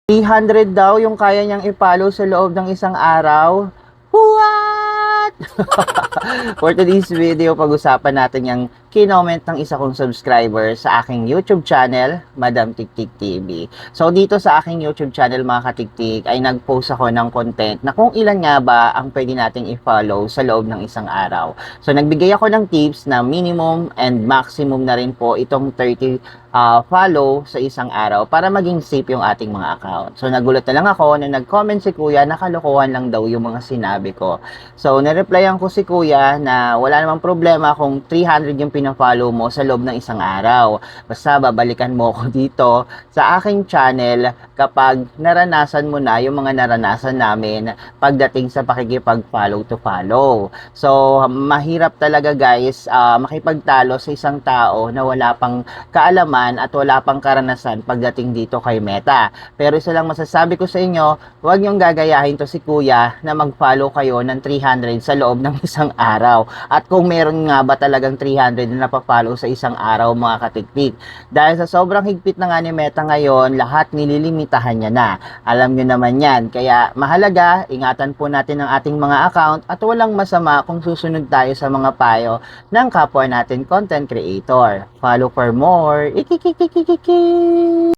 300 daw yung kaya niyang i-follow sa loob ng isang araw. What? For today's video, pag-usapan natin yung kinoment ng isa kong subscriber sa aking YouTube channel, Madam Tiktik TV. So dito sa aking YouTube channel mga katiktik ay nag-post ako ng content na kung ilan nga ba ang pwede nating i-follow sa loob ng isang araw. So nagbigay ako ng tips na minimum and maximum na rin po itong 30 follow sa isang araw para maging safe yung ating mga account. So nagulat na lang ako na nag-comment si kuya na kalokohan lang daw yung mga sinabi ko. So nareplyan ko si kuya na wala namang problema kung 300 yung pina-follow mo sa loob ng isang araw. Basta babalikan mo ko dito sa aking channel kapag naranasan mo na yung mga naranasan namin pagdating sa pakikipag-follow to follow. So mahirap talaga guys makipagtalo sa isang tao na wala pang kaalaman at wala pang karanasan pagdating dito kay Meta. Pero isa lang masasabi ko sa inyo, huwag niyong gagayahin to si kuya na mag-follow kayo ng 300 sa loob ng isang araw. At kung meron nga ba talagang 300 na napapollow sa isang araw mga katiktik. Dahil sa sobrang higpit na nga ni Meta ngayon, lahat nililimitahan niya na. Alam niyo naman yan. Kaya mahalaga, ingatan po natin ang ating mga account at walang masama kung susunod tayo sa mga payo ng kapwa natin content creator. Follow for more. Ikikikikikiki!